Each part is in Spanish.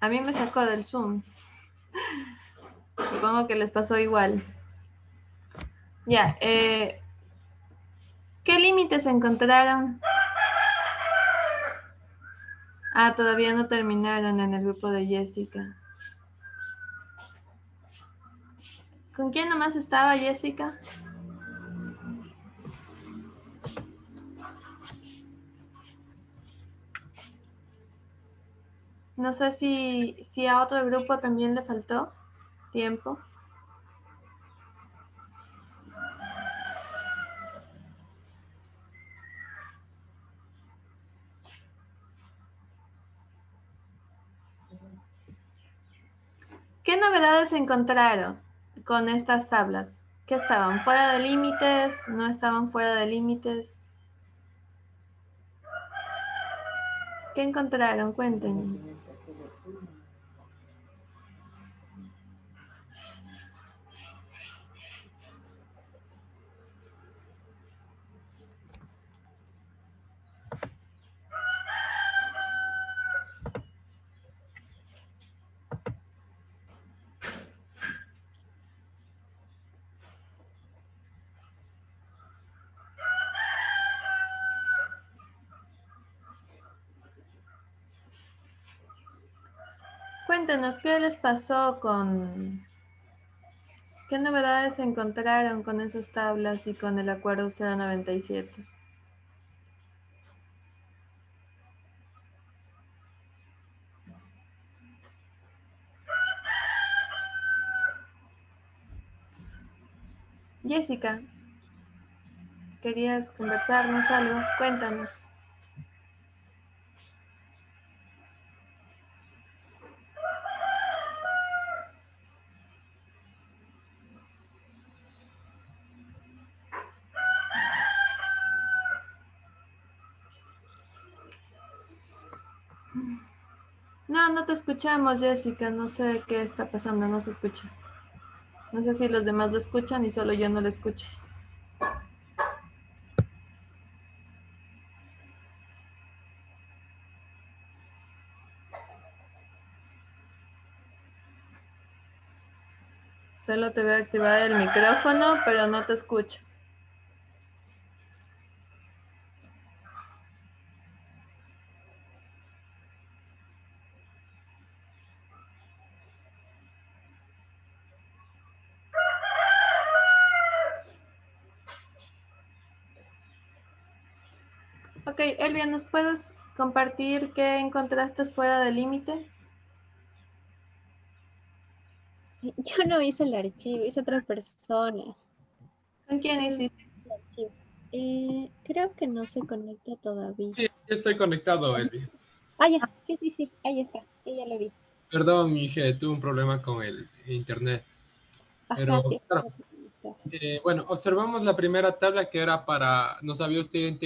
A mí me sacó del Zoom. Supongo que les pasó igual. Ya, ¿qué límites encontraron? Ah, todavía no terminaron en el grupo de Jessica. ¿Con quién nomás estaba Jessica? No sé si a otro grupo también le faltó tiempo. ¿Qué novedades encontraron con estas tablas? ¿Qué estaban fuera de límites? ¿No estaban fuera de límites? ¿Qué encontraron? Cuéntenme. Cuéntenos, ¿qué les pasó con... ¿Qué novedades encontraron con esas tablas y con el acuerdo 097? Jessica, ¿querías conversarnos algo? Cuéntanos. No, no te escuchamos, Jessica. No sé qué está pasando, no se escucha. No sé si los demás lo escuchan y solo yo no lo escucho. Solo te veo activar el micrófono, pero no te escucho. Ok, Elvia, ¿nos puedes compartir qué encontraste fuera del límite? Yo no hice el archivo, hice otra persona. ¿Con quién Yo no hice hiciste? el archivo. Creo que no se conecta todavía. Sí, ya estoy conectado, Elvi. Ah, ya, sí, ahí está, ya lo vi. Perdón, mi hija, tuve un problema con el internet. Ajá, Pero, sí. claro, bueno, observamos la primera tabla que era para, nos había usted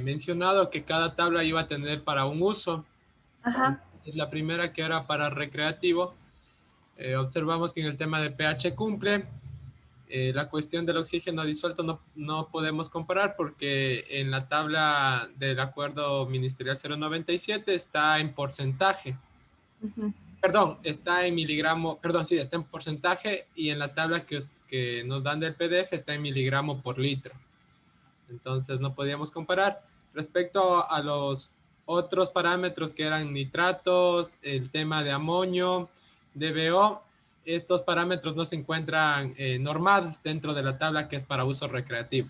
mencionado que cada tabla iba a tener para un uso. Ajá. La primera que era para recreativo, observamos que en el tema de pH cumple. La cuestión del oxígeno disuelto no podemos comparar porque en la tabla del acuerdo ministerial 097 está en porcentaje. Uh-huh. Perdón, está en miligramo, perdón, sí, está en porcentaje y en la tabla que nos dan del PDF está en miligramo por litro. Entonces no podíamos comparar. Respecto a los otros parámetros que eran nitratos, el tema de amonio, DBO, estos parámetros no se encuentran normados dentro de la tabla que es para uso recreativo.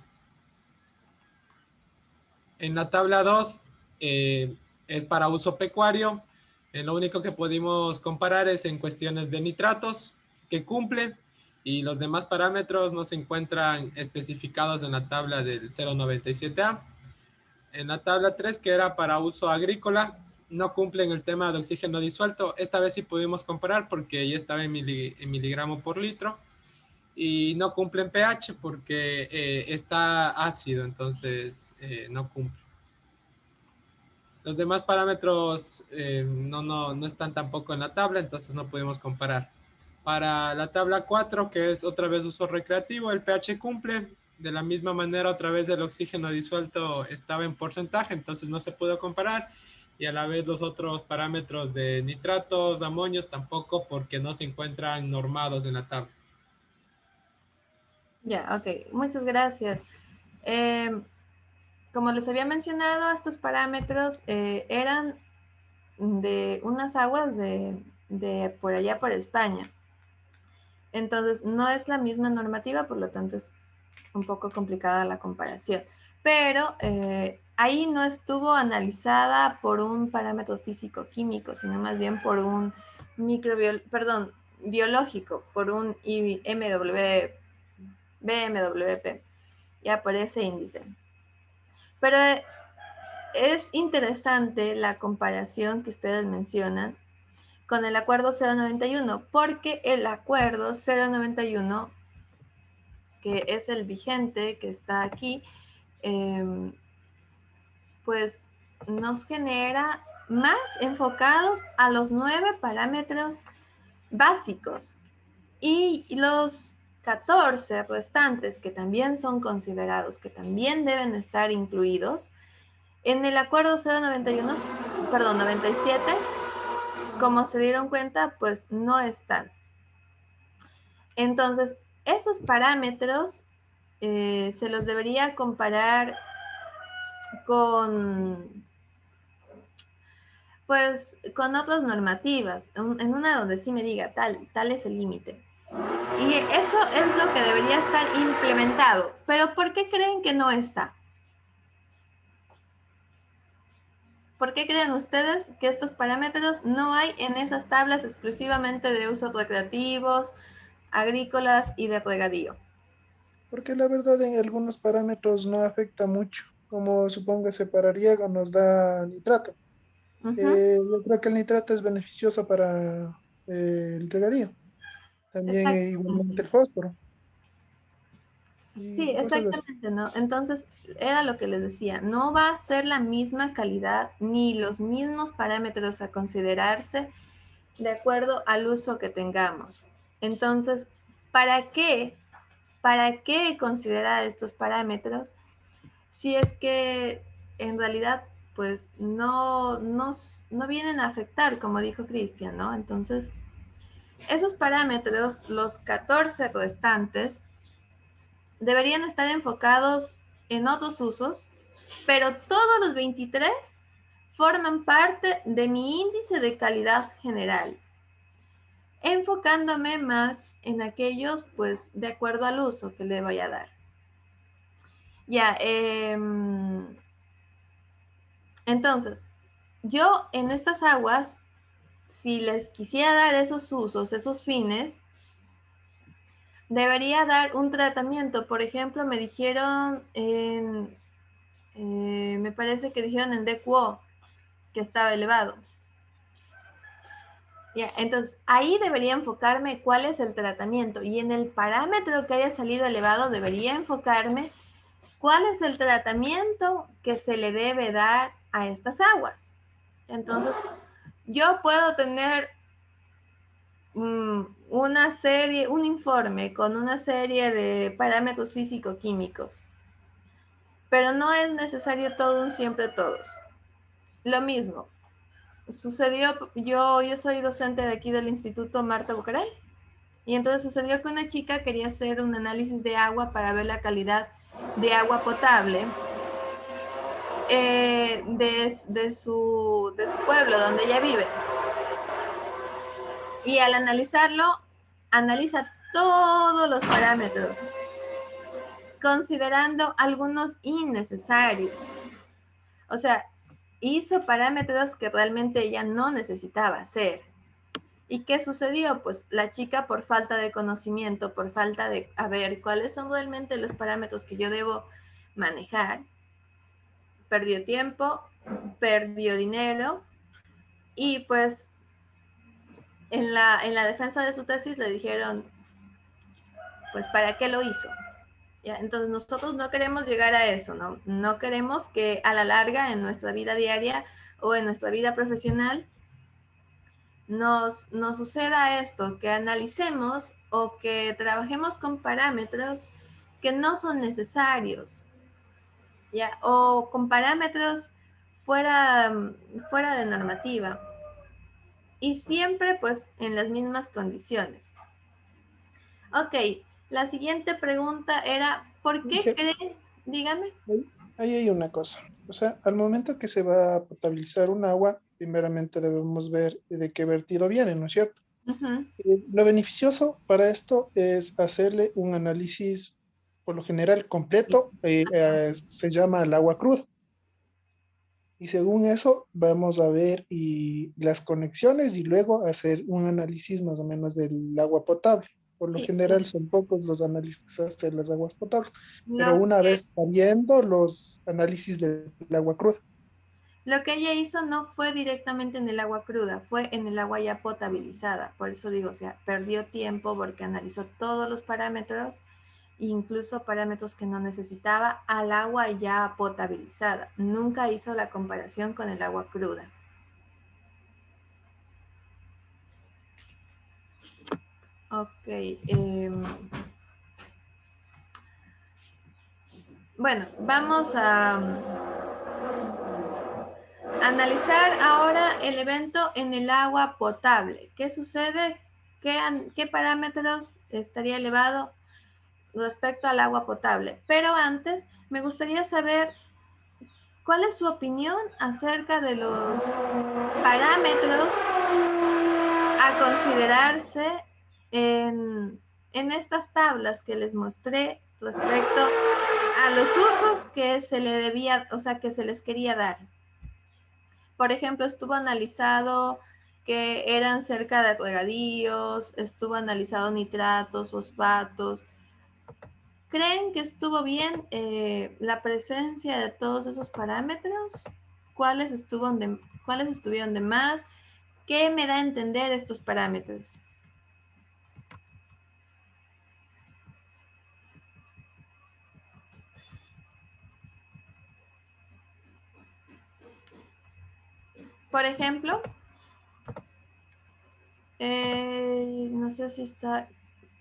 En la tabla 2 es para uso pecuario. Lo único que pudimos comparar es en cuestiones de nitratos que cumple y los demás parámetros no se encuentran especificados en la tabla del 097A. En la tabla 3, que era para uso agrícola, no cumplen el tema de oxígeno disuelto. Esta vez sí pudimos comparar porque ya estaba en miligramo por litro y no cumplen pH porque está ácido, entonces no cumple. Los demás parámetros no están tampoco en la tabla, entonces no podemos comparar. Para la tabla 4, que es otra vez uso recreativo, el pH cumple. De la misma manera, otra vez el oxígeno disuelto estaba en porcentaje, entonces no se pudo comparar. y a la vez los otros parámetros de nitratos, amonio tampoco, porque no se encuentran normados en la tabla. Ya, ok, muchas gracias. Como les había mencionado, estos parámetros eran de unas aguas de por allá por España. Entonces, no es la misma normativa, por lo tanto es un poco complicada la comparación. Pero ahí no estuvo analizada por un parámetro físico-químico, sino más bien por un biológico, por un BMWP, ya por ese índice. Pero es interesante la comparación que ustedes mencionan con el acuerdo 091, porque el acuerdo 091, que es el vigente, que está aquí, pues nos genera más enfocados a los 9 parámetros básicos y los 14 restantes que también son considerados, que también deben estar incluidos, en el acuerdo 091, perdón, 97, como se dieron cuenta, pues no están. Entonces, esos parámetros se los debería comparar con, pues, con otras normativas, en una donde sí me diga tal es el límite. Y eso es lo que debería estar implementado. Pero ¿por qué creen que no está? ¿Por qué creen ustedes que estos parámetros no hay en esas tablas exclusivamente de usos recreativos, agrícolas y de regadío? Porque la verdad en algunos parámetros no afecta mucho, como supóngase para riego nos da nitrato. Yo creo que el nitrato es beneficioso para el regadío, también igualmente Exactamente. el fósforo Sí, y cosas así. exactamente, ¿no? Entonces, era lo que les decía, no va a ser la misma calidad ni los mismos parámetros a considerarse de acuerdo al uso que tengamos. Entonces, ¿para qué? ¿Para qué considerar estos parámetros si es que en realidad pues no vienen a afectar, como dijo Cristian, ¿no? Entonces, esos parámetros, los 14 restantes, deberían estar enfocados en otros usos, pero todos los 23 forman parte de mi índice de calidad general, enfocándome más en aquellos, pues, de acuerdo al uso que le voy a dar. Ya, entonces, yo en estas aguas, si les quisiera dar esos usos, esos fines, debería dar un tratamiento. Por ejemplo, me dijeron me parece que dijeron en DQO que estaba elevado. Ya, entonces, ahí debería enfocarme cuál es el tratamiento y en el parámetro que haya salido elevado debería enfocarme cuál es el tratamiento que se le debe dar a estas aguas. Entonces, yo puedo tener una serie, un informe con una serie de parámetros físico-químicos, pero no es necesario todo un siempre todos. Lo mismo, sucedió, yo soy docente de aquí del Instituto Marta Bucaray, y entonces sucedió que una chica quería hacer un análisis de agua para ver la calidad de agua potable de su pueblo donde ella vive. Y al analizarlo, analiza todos los parámetros, considerando algunos innecesarios. O sea, hizo parámetros que realmente ella no necesitaba hacer. ¿Y qué sucedió? Pues la chica, por falta de conocimiento, por falta de a ver cuáles son realmente los parámetros que yo debo manejar, perdió tiempo, perdió dinero y pues en la defensa de su tesis le dijeron, pues ¿para qué lo hizo? ¿Ya? Entonces nosotros no queremos llegar a eso, ¿no? No queremos que a la larga en nuestra vida diaria o en nuestra vida profesional nos suceda esto, que analicemos o que trabajemos con parámetros que no son necesarios, ¿ya? O con parámetros fuera de normativa. Y siempre pues en las mismas condiciones. Ok, la siguiente pregunta era, ¿por qué creen? Dígame. Ahí hay una cosa. O sea, al momento que se va a potabilizar un agua, primeramente debemos ver de qué vertido viene, ¿no es cierto? Lo beneficioso para esto es hacerle un análisis, por lo general, completo, se llama el agua cruda. Y según eso, vamos a ver las conexiones y luego hacer un análisis más o menos del agua potable. Por lo Sí, general son pocos los análisis que se hacen de las aguas potables, pero lo una que, vez sabiendo los análisis del agua cruda. lo que ella hizo no fue directamente en el agua cruda, fue en el agua ya potabilizada. Por eso digo, o sea, perdió tiempo porque analizó todos los parámetros, incluso parámetros que no necesitaba, al agua ya potabilizada. Nunca hizo la comparación con el agua cruda. Ok. Bueno, vamos a analizar ahora el evento en el agua potable. ¿Qué sucede? ¿Qué parámetros estaría elevado respecto al agua potable? Pero antes, me gustaría saber cuál es su opinión acerca de los parámetros a considerarse en estas tablas que les mostré respecto a los usos que se le debía, o sea, que se les quería dar. Por ejemplo, estuvo analizado que eran cerca de regadíos, estuvo analizado nitratos, fosfatos. ¿Creen que estuvo bien la presencia de todos esos parámetros? ¿Cuáles estuvieron de más? ¿Qué me da a entender estos parámetros? Por ejemplo, no sé si está...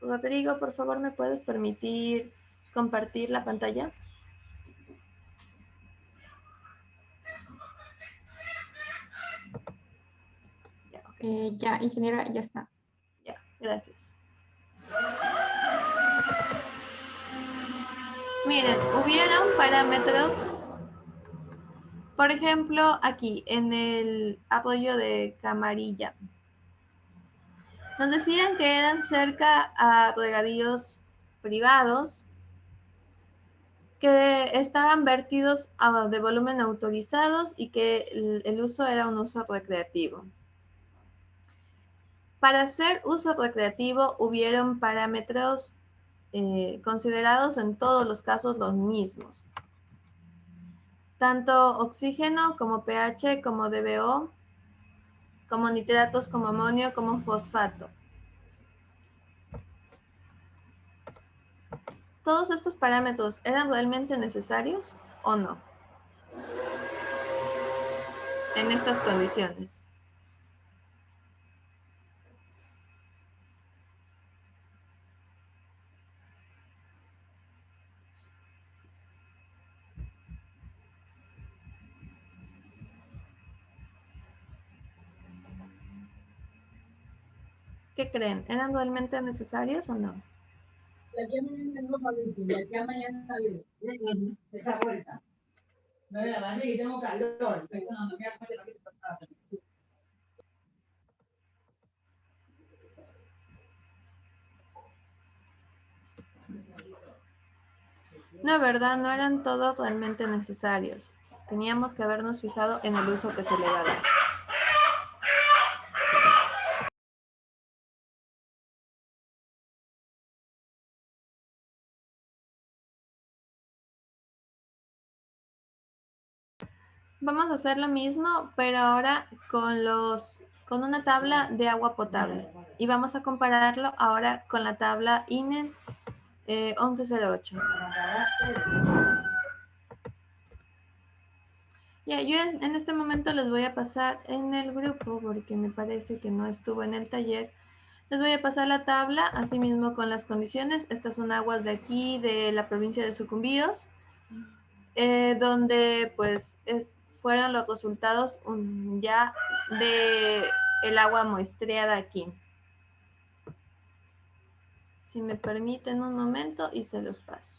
Rodrigo, por favor, ¿me puedes permitir compartir la pantalla? Ya, okay. Ya, ingeniera, ya está. Ya, gracias. Miren, hubieron parámetros, por ejemplo, aquí en el apoyo de camarilla. Nos decían que eran cerca a regadíos privados que estaban vertidos de volumen autorizados y que el uso era un uso recreativo. Para hacer uso recreativo hubieron parámetros considerados en todos los casos los mismos. Tanto oxígeno como pH, como DBO, como nitratos, como amonio, como fosfato. ¿Todos estos parámetros eran realmente necesarios o no? En estas condiciones. ¿Qué creen? ¿Eran realmente necesarios o no? Esa vuelta. No me la bañé y tengo calor. No, verdad, no eran todos realmente necesarios. Teníamos que habernos fijado en el uso que se le va a dar. Vamos a hacer lo mismo, pero ahora con una tabla de agua potable. Y vamos a compararlo ahora con la tabla INE 1108. Ya, yo en este momento les voy a pasar en el grupo, porque me parece que no estuvo en el taller. Les voy a pasar la tabla, así mismo con las condiciones. Estas son aguas de aquí, de la provincia de Sucumbíos, donde pues fueron los resultados ya de el agua muestreada aquí. Si me permiten un momento y se los paso.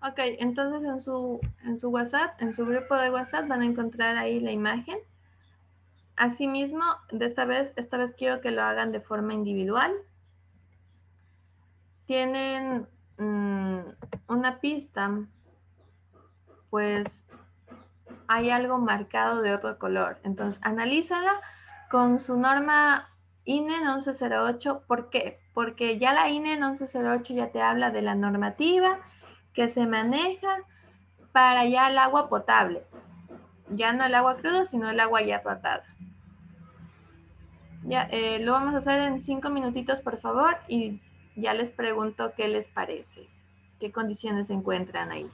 Ok, entonces en su WhatsApp, en su grupo de WhatsApp van a encontrar ahí la imagen. Asimismo, esta vez quiero que lo hagan de forma individual. Tienen una pista, pues hay algo marcado de otro color. Entonces, analízala con su norma INE en 1108. ¿Por qué? Porque ya la INE en 1108 ya te habla de la normativa que se maneja para ya el agua potable. Ya no el agua cruda, sino el agua ya tratada. Ya, lo vamos a hacer en 5 minutitos, por favor, y ya les pregunto qué les parece, qué condiciones se encuentran ahí.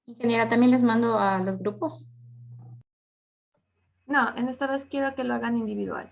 Ingeniera, también les mando a los grupos. No, en esta vez quiero que lo hagan individual.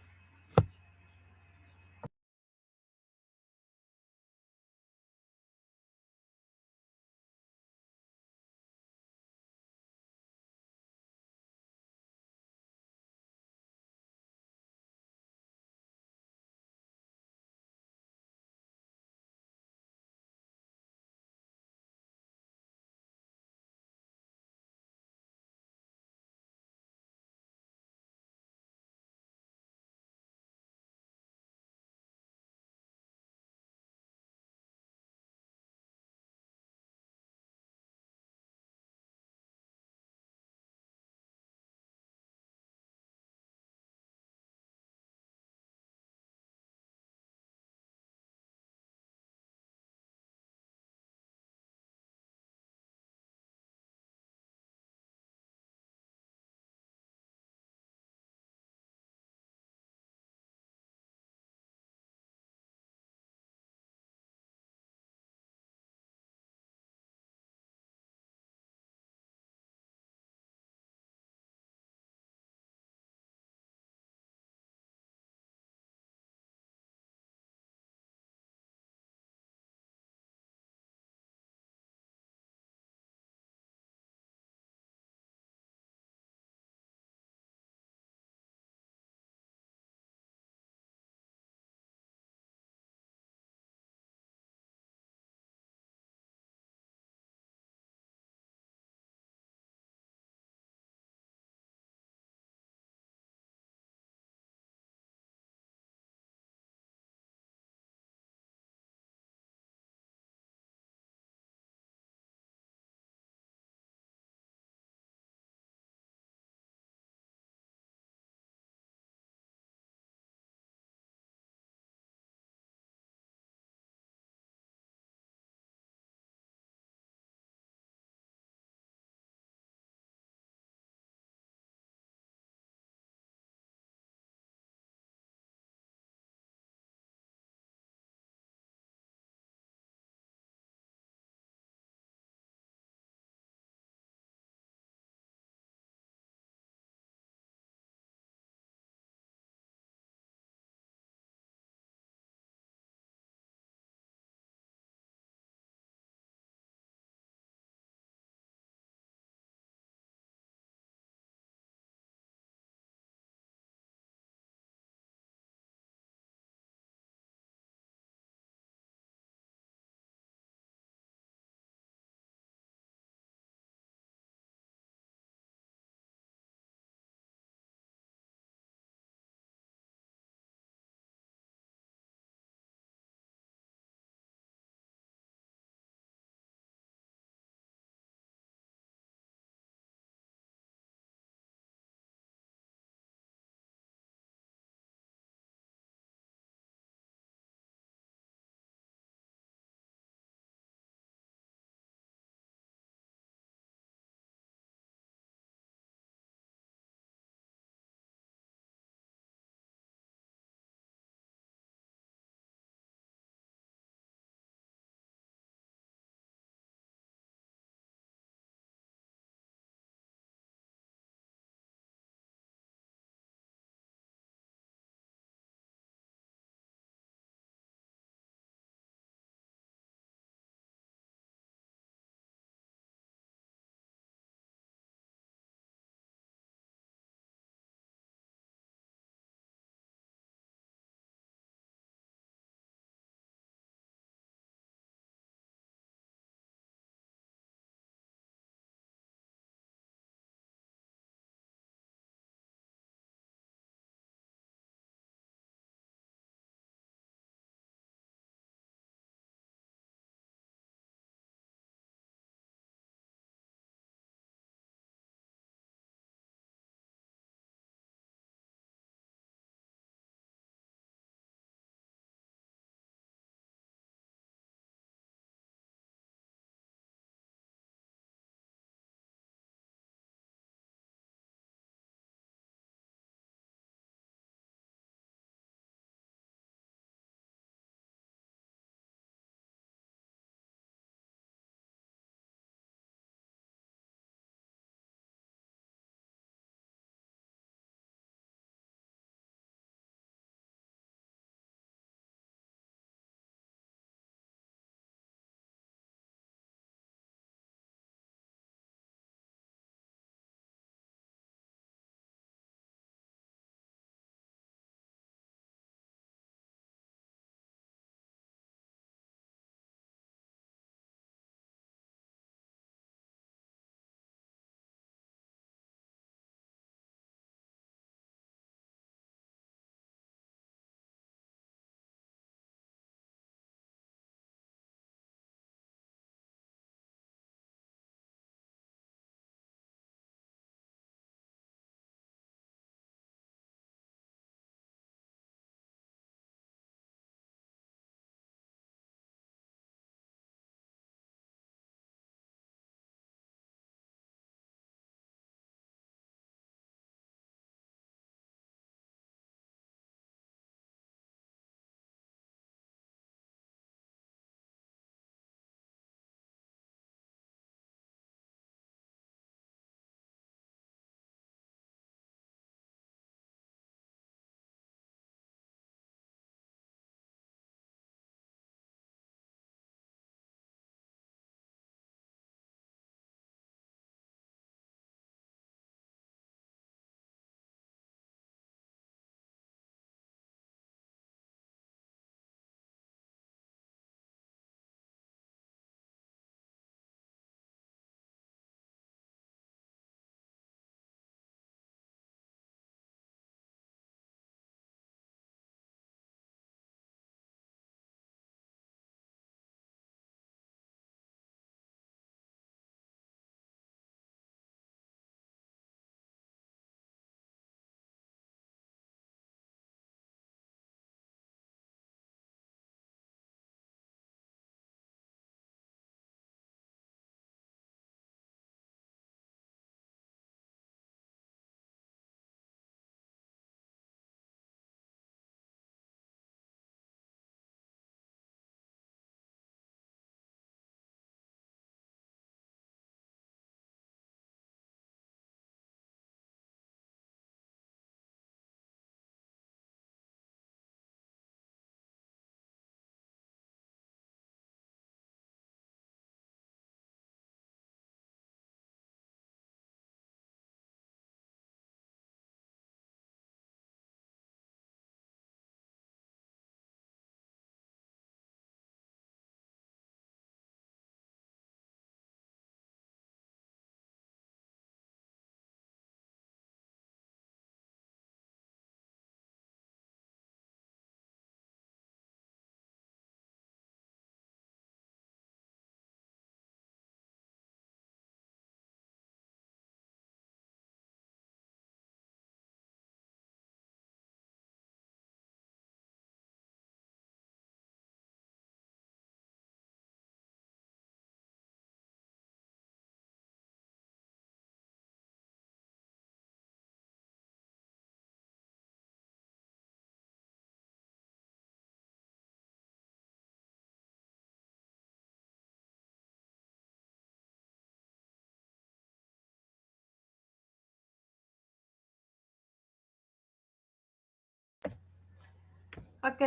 Ok,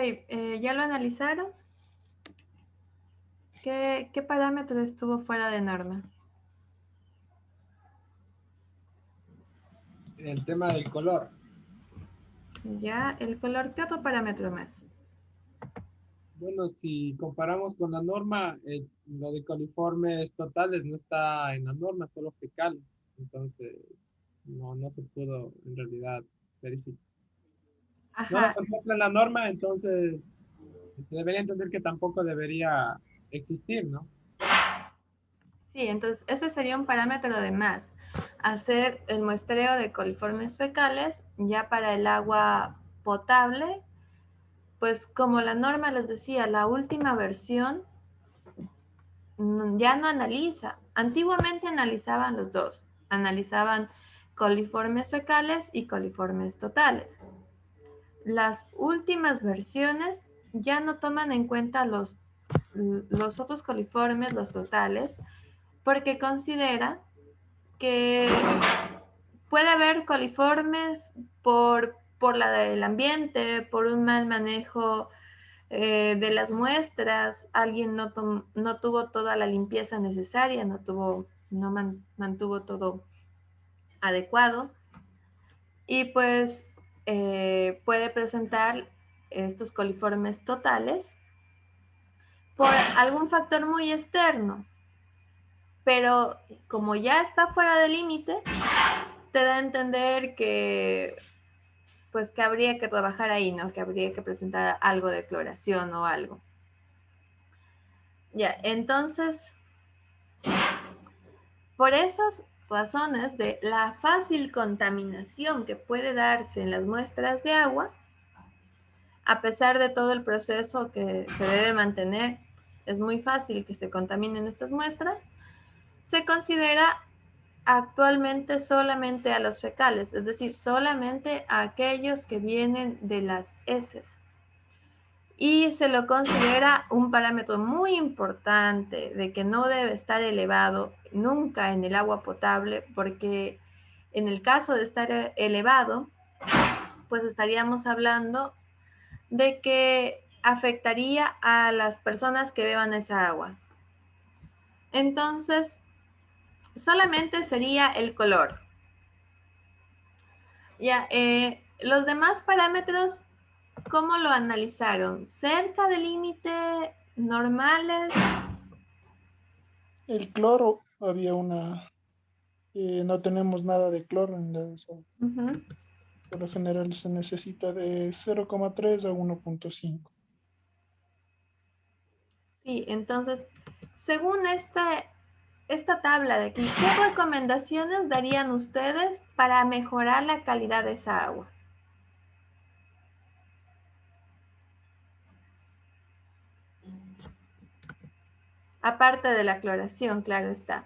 ¿ya lo analizaron? ¿Qué parámetro estuvo fuera de norma? El tema del color. Ya, el color, ¿qué otro parámetro más? Bueno, si comparamos con la norma, lo de coliformes totales no está en la norma, solo fecales. Entonces, no se pudo en realidad verificar. No lo Ajá, contempla la norma, entonces se debería entender que tampoco debería existir, ¿no? sí, entonces ese sería un parámetro de más. Hacer el muestreo de coliformes fecales ya para el agua potable, pues como la norma les decía, la última versión ya no analiza. Antiguamente analizaban los dos, analizaban coliformes fecales y coliformes totales. Las últimas versiones ya no toman en cuenta los otros coliformes, los totales, porque considera que puede haber coliformes por la del ambiente, por un mal manejo de las muestras, alguien no tuvo toda la limpieza necesaria, no mantuvo todo adecuado y pues puede presentar estos coliformes totales por algún factor muy externo, pero como ya está fuera del límite, te da a entender que pues que habría que trabajar ahí, ¿no? Que habría que presentar algo de cloración o algo. Ya, entonces, por esas razones de la fácil contaminación que puede darse en las muestras de agua, a pesar de todo el proceso que se debe mantener, pues, es muy fácil que se contaminen estas muestras, se considera actualmente solamente a los fecales, es decir, solamente a aquellos que vienen de las heces. Y se lo considera un parámetro muy importante de que no debe estar elevado nunca en el agua potable, porque en el caso de estar elevado, pues estaríamos hablando de que afectaría a las personas que beban esa agua. Entonces, solamente sería el color. Ya, los demás parámetros, ¿cómo lo analizaron? ¿Cerca del límite? ¿Normales? El cloro, había no tenemos nada de cloro en las aguas. Uh-huh. Por lo general se necesita de 0,3 a 1,5. Sí, entonces, según esta tabla de aquí, ¿qué recomendaciones darían ustedes para mejorar la calidad de esa agua? Aparte de la cloración, claro está.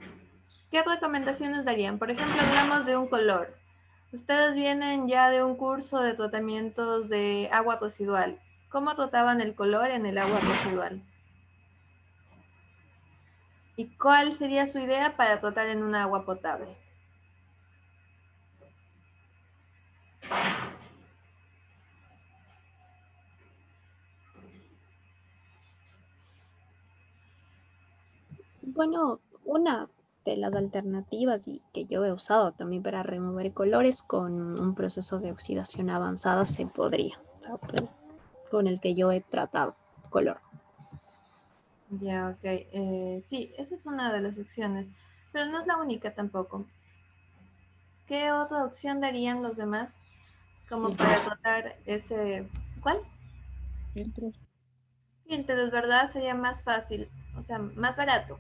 ¿Qué recomendaciones darían? Por ejemplo, hablamos de un color. Ustedes vienen ya de un curso de tratamientos de agua residual. ¿Cómo trataban el color en el agua residual? ¿Y cuál sería su idea para tratar en un agua potable? Bueno, una de las alternativas y que yo he usado también para remover colores con un proceso de oxidación avanzada se podría, o sea, con el que yo he tratado color. Ya, ok. Sí, esa es una de las opciones, pero no es la única tampoco. ¿Qué otra opción darían los demás como para Filtros, tratar ese... ¿Cuál? filtros. Filtros, ¿verdad? Sería más fácil, o sea, más barato.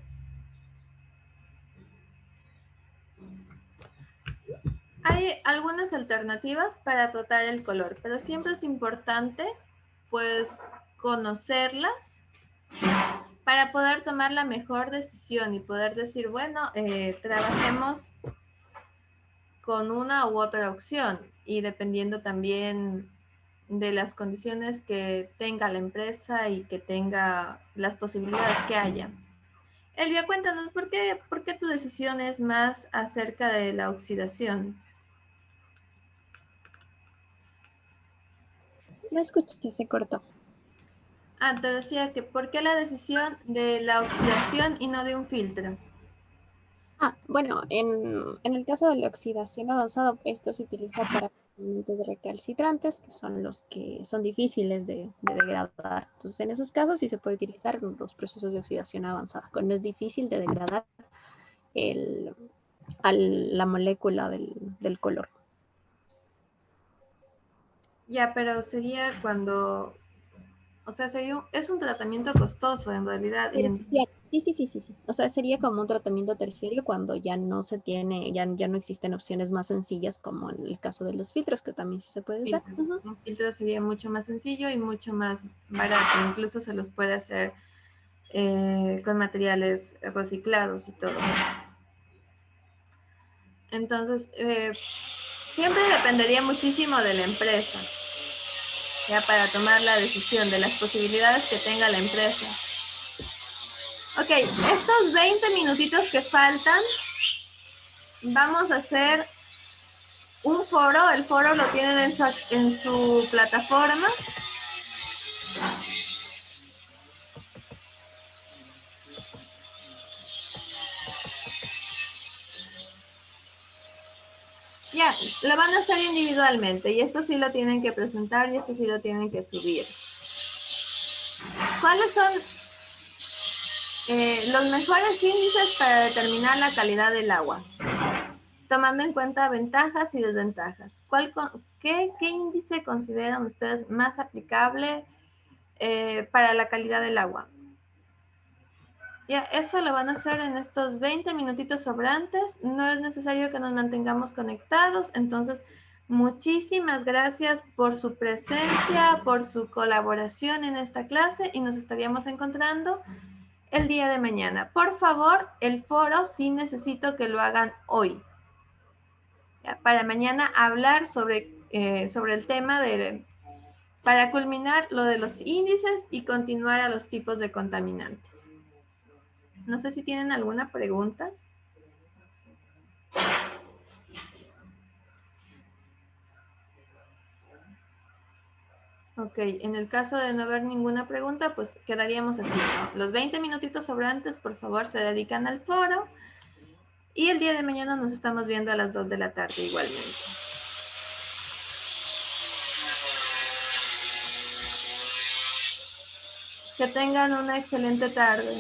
Hay algunas alternativas para tratar el color, pero siempre es importante, pues, conocerlas para poder tomar la mejor decisión y poder decir, bueno, trabajemos con una u otra opción y dependiendo también de las condiciones que tenga la empresa y que tenga las posibilidades que haya. Elvia, cuéntanos, por qué tu decisión es más acerca de la oxidación? No escuché, se cortó. Ah, te decía que ¿por qué la decisión de la oxidación y no de un filtro? Bueno, en el caso de la oxidación avanzada, esto se utiliza para elementos recalcitrantes, que son los que son difíciles de degradar. Entonces, en esos casos sí se puede utilizar los procesos de oxidación avanzada, cuando es difícil de degradar el, la molécula del color. Ya, pero sería cuando, o sea, es un tratamiento costoso en realidad. Y Terciario. Sí. O sea, sería como un tratamiento terciario cuando ya no se tiene, ya no existen opciones más sencillas como en el caso de los filtros, que también sí se puede usar. un filtro sería mucho más sencillo y mucho más barato. Incluso se los puede hacer con materiales reciclados y todo. Entonces, siempre dependería muchísimo de la empresa, ya para tomar la decisión de las posibilidades que tenga la empresa. Ok, estos 20 minutitos que faltan, vamos a hacer un foro. El foro lo tienen en su plataforma. Ya, lo van a hacer individualmente y esto sí lo tienen que presentar y esto sí lo tienen que subir. ¿Cuáles son los mejores índices para determinar la calidad del agua? Tomando en cuenta ventajas y desventajas. ¿Qué índice consideran ustedes más aplicable para la calidad del agua? Ya, eso lo van a hacer en estos 20 minutitos sobrantes. No es necesario que nos mantengamos conectados. Entonces, muchísimas gracias por su presencia, por su colaboración en esta clase y nos estaríamos encontrando el día de mañana. Por favor, el foro sí necesito que lo hagan hoy. Ya, para mañana hablar sobre el tema para culminar lo de los índices y continuar a los tipos de contaminantes. No sé si tienen alguna pregunta. Ok, en el caso de no haber ninguna pregunta, pues quedaríamos así, ¿no? Los 20 minutitos sobrantes, por favor, se dedican al foro. Y el día de mañana nos estamos viendo a las 2 de la tarde igualmente. Que tengan una excelente tarde.